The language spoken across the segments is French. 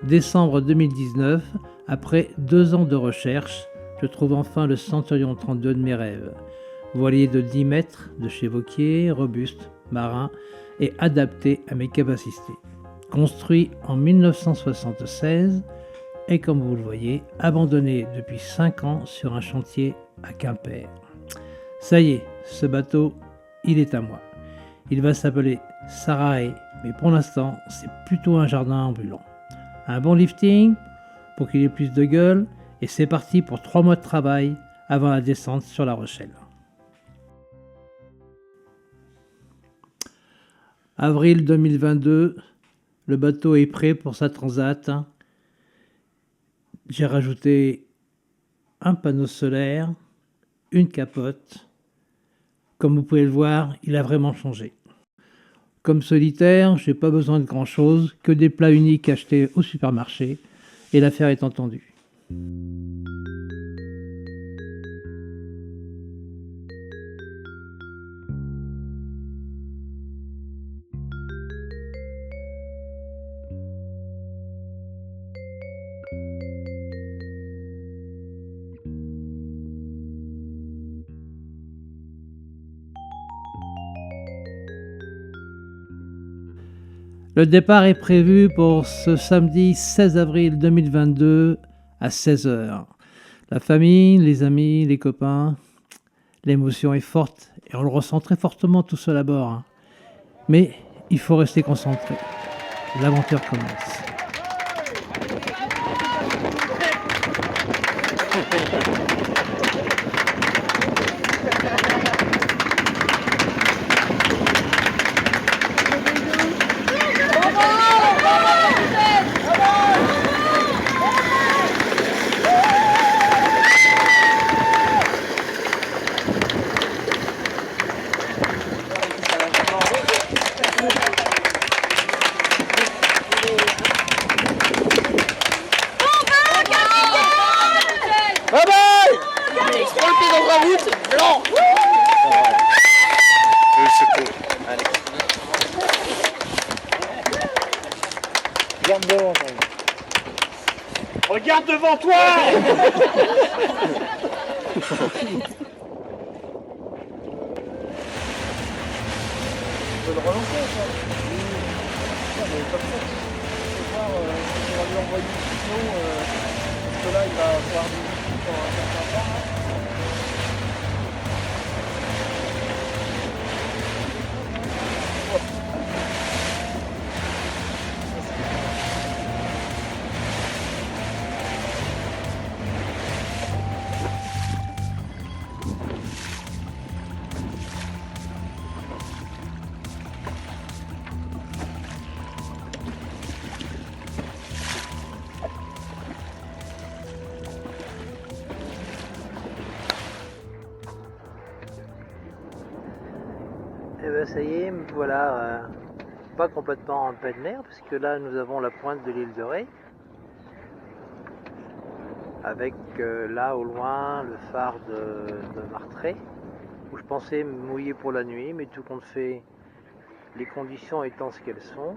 Décembre 2019, après 2 ans de recherche, je trouve enfin le Centurion 32 de mes rêves. Voilier de 10 mètres, de chez Vauquier, robuste, marin et adapté à mes capacités. Construit en 1976 et comme vous le voyez, abandonné depuis 5 ans sur un chantier à Quimper. Ça y est, ce bateau, il est à moi. Il va s'appeler Sarae, mais pour l'instant, c'est plutôt un jardin ambulant. Un bon lifting pour qu'il ait plus de gueule et c'est parti pour 3 mois de travail avant la descente sur La Rochelle. Avril 2022, le bateau est prêt pour sa transat. J'ai rajouté un panneau solaire, une capote. Comme vous pouvez le voir, il a vraiment changé. Comme solitaire, j'ai pas besoin de grand chose, que des plats uniques achetés au supermarché, et l'affaire est entendue. Le départ est prévu pour ce samedi 16 avril 2022 à 16h. La famille, les amis, les copains, l'émotion est forte et on le ressent très fortement tout seul à bord. Mais il faut rester concentré. L'aventure commence. Bye bye. Volpi dans la route, blanc. Le secours. Allez. Regarde devant toi. Regarde devant toi. Tu peux le relancer ça. Mais comme ça, tu peux voir, on va lui envoyer une signaux, parce que là il va avoir des outils pour un certain temps. Et ben ça y est, voilà, pas complètement en pleine mer, parce que là nous avons la pointe de l'île de Ré, avec là au loin le phare de Martrey, où je pensais me mouiller pour la nuit, mais tout compte fait, les conditions étant ce qu'elles sont,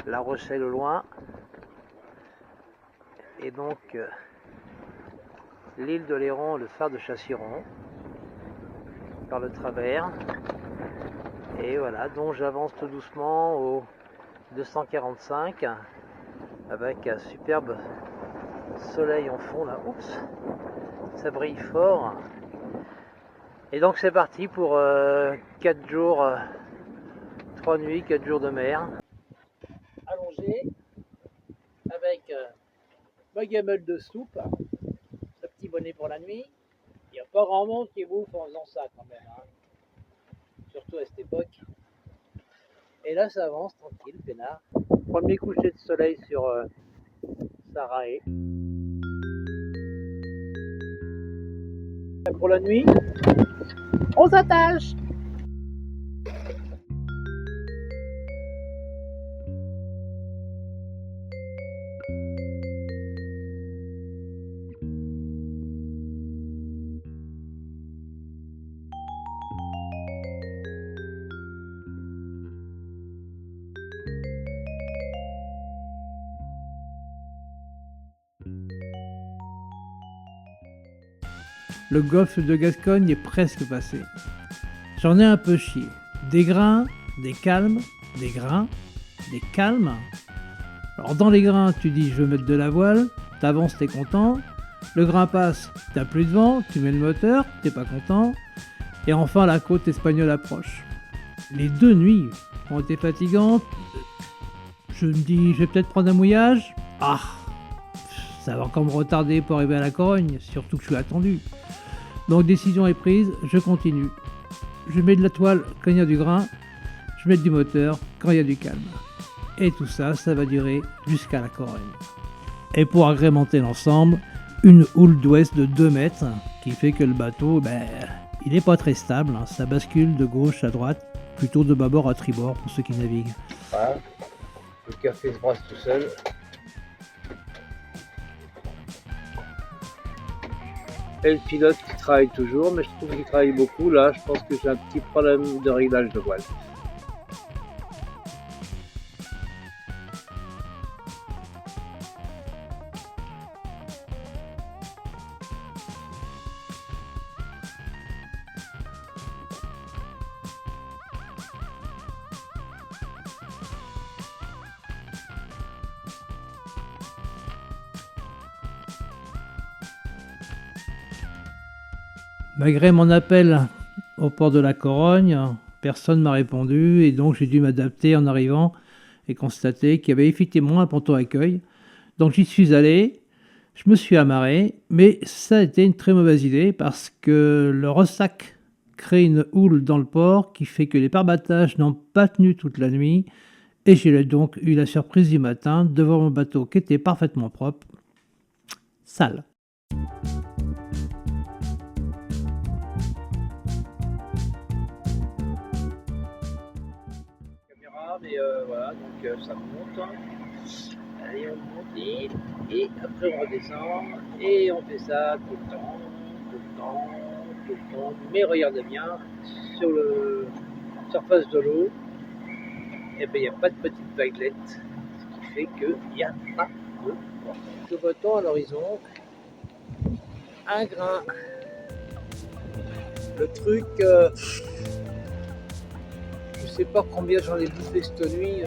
La Rochelle au loin, et donc l'île de Léron, le phare de Chassiron, par le travers. Et voilà, donc j'avance tout doucement au 245 avec un superbe soleil en fond là. Oups, ça brille fort. Et donc c'est parti pour 4 jours, 3 nuits, 4 jours de mer. Allongé avec ma gamelle de soupe, ce petit bonnet pour la nuit. Il n'y a pas grand monde qui bouffe en faisant ça quand même, hein. Surtout à cette époque. Et là ça avance tranquille, peinard. Premier coucher de soleil sur Sarae. Pour la nuit, on s'attache. le golfe de Gascogne est presque passé. J'en ai un peu chié. Des grains, des calmes, des grains, des calmes. Alors dans les grains, tu dis je veux mettre de la voile, t'avances, t'es content. Le grain passe, t'as plus de vent, tu mets le moteur, t'es pas content. Et enfin la côte espagnole approche. Les 2 nuits ont été fatigantes. Je me dis, je vais peut-être prendre un mouillage. Ah, ça va encore me retarder pour arriver à la Corogne, surtout que je suis attendu. Donc décision est prise, je continue. Je mets de la toile quand il y a du grain, je mets du moteur quand il y a du calme. Et tout ça, ça va durer jusqu'à la Corogne. Et pour agrémenter l'ensemble, une houle d'ouest de 2 mètres, qui fait que le bateau, il n'est pas très stable, hein. Ça bascule de gauche à droite, plutôt de bâbord à tribord pour ceux qui naviguent. Voilà. Le café se brasse tout seul. Et le pilote qui travaille toujours, mais je trouve qu'il travaille beaucoup. Là, je pense que j'ai un petit problème de réglage de voile. Malgré mon appel au port de la Corogne, personne ne m'a répondu et donc j'ai dû m'adapter en arrivant et constater qu'il y avait effectivement un ponton accueil. Donc j'y suis allé, je me suis amarré, mais ça a été une très mauvaise idée parce que le ressac crée une houle dans le port qui fait que les pare-battages n'ont pas tenu toute la nuit et j'ai donc eu la surprise du matin de voir mon bateau qui était parfaitement propre, sale. Mais voilà, donc ça monte. Allez, on monte et après on redescend et on fait ça tout le temps, tout le temps, tout le temps. Mais regardez bien, sur la surface de l'eau, il n'y a pas de petite vaguelette, ce qui fait qu'il n'y a pas de vent. Je vois à l'horizon un grain. Le truc, je sais pas combien j'en ai bouffé cette nuit,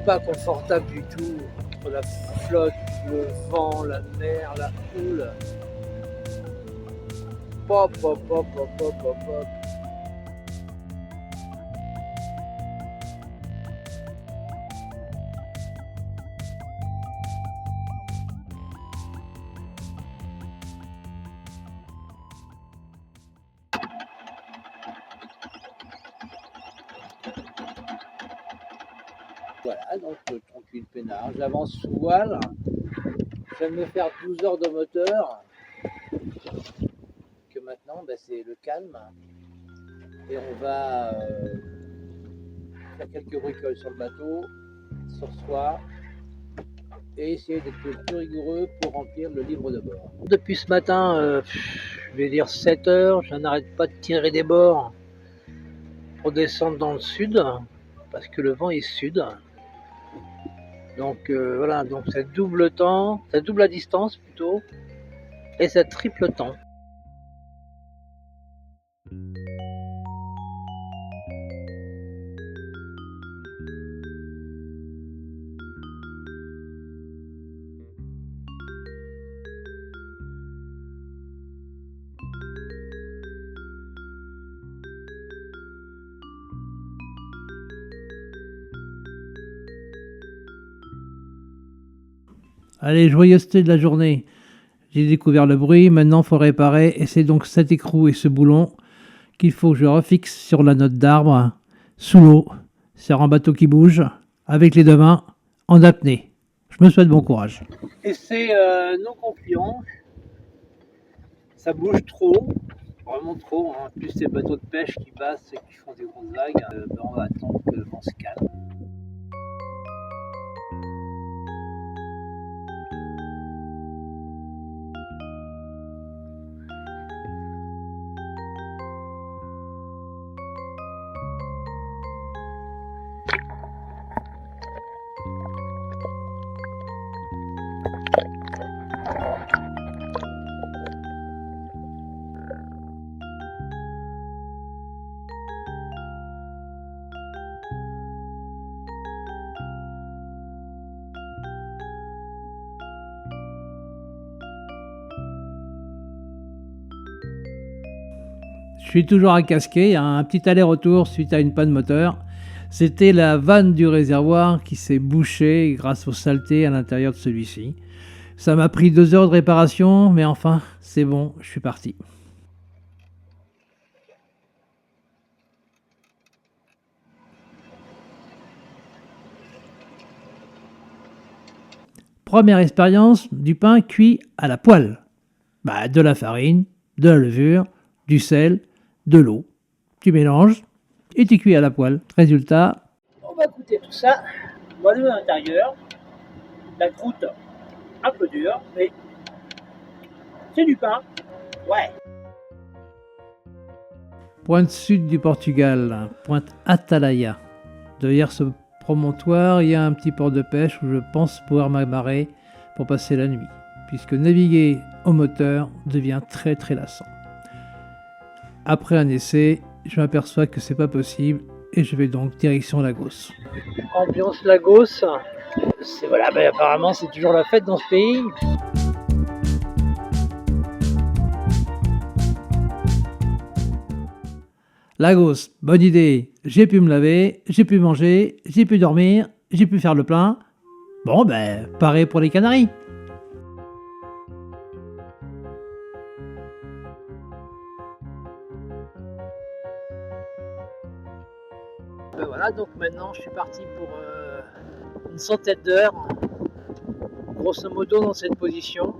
pas confortable du tout, entre la flotte, le vent, la mer, la houle. Pop, pop, pop, pop, pop, pop, pop. Voilà, donc tranquille peinard, j'avance sous voile, je viens de me faire 12 heures de moteur, que maintenant c'est le calme, et on va faire quelques bricoles sur le bateau, sur soi, et essayer d'être le plus rigoureux pour remplir le livre de bord. Depuis ce matin, je vais dire 7 heures, je n'arrête pas de tirer des bords pour descendre dans le sud, parce que le vent est sud. Donc voilà, donc ça double temps, ça double la distance plutôt, et ça triple temps. Allez, joyeuseté de la journée. J'ai découvert le bruit, maintenant il faut réparer, et c'est donc cet écrou et ce boulon qu'il faut que je refixe sur la note d'arbre, sous l'eau, sur un bateau qui bouge, avec les 2 mains, en apnée. Je me souhaite bon courage. Et c'est non concluant, ça bouge trop, vraiment trop, hein. Plus ces bateaux de pêche qui passent et qui font des grosses vagues, on va attendre que le vent se calme. Je suis toujours à Casquet, un petit aller-retour suite à une panne moteur. C'était la vanne du réservoir qui s'est bouchée grâce aux saletés à l'intérieur de celui-ci. Ça m'a pris 2 heures de réparation, mais enfin, c'est bon, je suis parti. Première expérience, du pain cuit à la poêle. De la farine, de la levure, du sel, de l'eau. Tu mélanges et tu cuis à la poêle. Résultat, On va goûter tout ça. Voilà à l'intérieur. La croûte un peu dure, mais c'est du pain. Ouais. pointe sud du Portugal, pointe Atalaya. Derrière ce promontoire, il y a un petit port de pêche où je pense pouvoir m'amarrer pour passer la nuit, puisque naviguer au moteur devient très très lassant. Après un essai, je m'aperçois que c'est pas possible et je vais donc direction Lagos. Ambiance Lagos, c'est voilà, apparemment c'est toujours la fête dans ce pays. Lagos, bonne idée. J'ai pu me laver, j'ai pu manger, j'ai pu dormir, j'ai pu faire le plein. Bon, pareil pour les Canaries. Voilà, donc maintenant je suis parti pour une centaine d'heures, grosso modo dans cette position.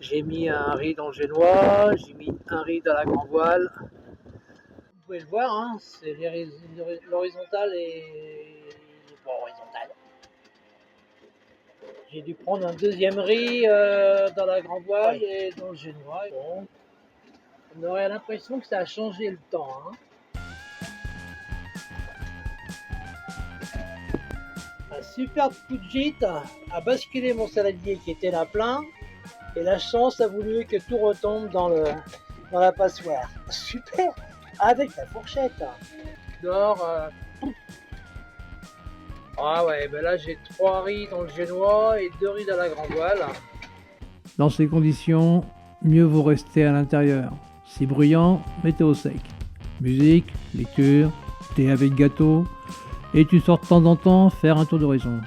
J'ai mis un riz dans le génois, j'ai mis un riz dans la grand voile. Vous pouvez le voir, hein, c'est l'horizontale et pas horizontale. J'ai dû prendre un deuxième riz dans la grand voile et dans le génois. Bon, on aurait l'impression que ça a changé le temps. Hein. Un superbe coup de gîte a basculé mon saladier qui était là plein et la chance a voulu que tout retombe dans la passoire. Super! Avec la fourchette. Dehors. Ah ouais, là j'ai 3 riz dans le génois et 2 riz dans la grand voile. Dans ces conditions, mieux vaut rester à l'intérieur. Si bruyant, mettez au sec. Musique, lecture, thé avec gâteau, et tu sors de temps en temps faire un tour d'horizon.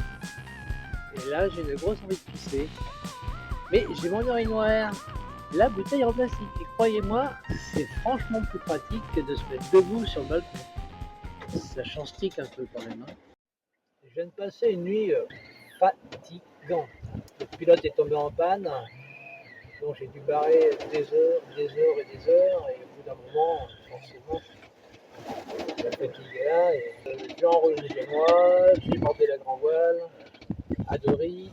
Et là j'ai une grosse envie de pisser. Mais j'ai mon urinoir. La bouteille en plastique. Et croyez-moi, c'est franchement plus pratique que de se mettre debout sur le balcon. Ça change-tique un peu quand même. Hein. Je viens de passer une nuit fatigante. Le pilote est tombé en panne. Donc j'ai dû barrer des heures et des heures. Et au bout d'un moment, forcément, la fatigue est là. Et j'ai enroulé chez moi, j'ai porté la grand voile, à 2 riz,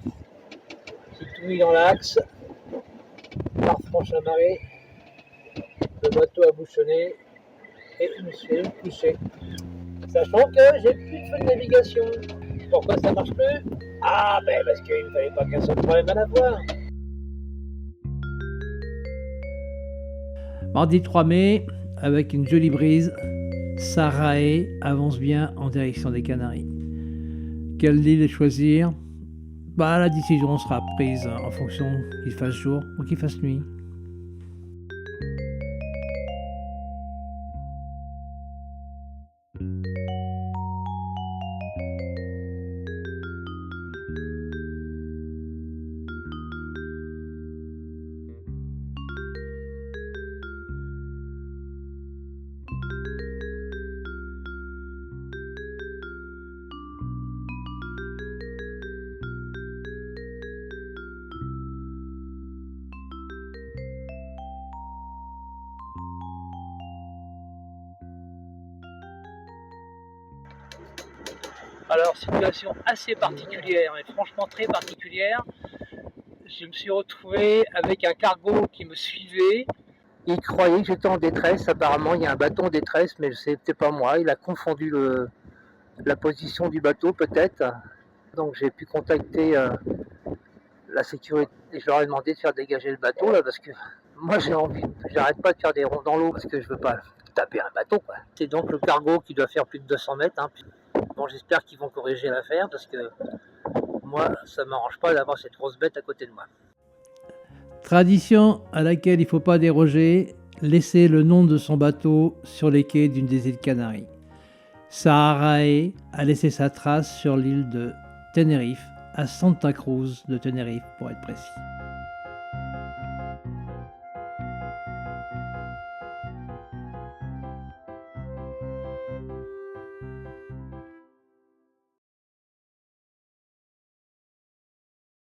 j'ai tout mis dans l'axe. Par franche la marée, le bateau a bouchonné et je me suis allé me coucher. Sachant que j'ai plus de feu de navigation. Pourquoi ça marche plus? Ah parce qu'il ne fallait pas qu'un seul problème à la fois. Mardi 3 mai, avec une jolie brise, Sarae avance bien en direction des Canaries. Quelle île choisir? La décision sera prise en fonction qu'il fasse jour ou qu'il fasse nuit. Alors, situation assez particulière, et franchement très particulière. Je me suis retrouvé avec un cargo qui me suivait. Il croyait que j'étais en détresse. Apparemment, il y a un bateau en détresse, mais c'était pas moi. Il a confondu la position du bateau, peut-être. Donc, j'ai pu contacter la sécurité et je leur ai demandé de faire dégager le bateau, là, parce que moi, j'arrête pas de faire des ronds dans l'eau parce que je veux pas taper un bateau, quoi. C'est donc le cargo qui doit faire plus de 200 mètres. Hein. Bon, j'espère qu'ils vont corriger l'affaire parce que moi, ça m'arrange pas d'avoir cette grosse bête à côté de moi. Tradition à laquelle il ne faut pas déroger, laissé le nom de son bateau sur les quais d'une des îles Canaries. Saharae a laissé sa trace sur l'île de Tenerife, à Santa Cruz de Tenerife pour être précis.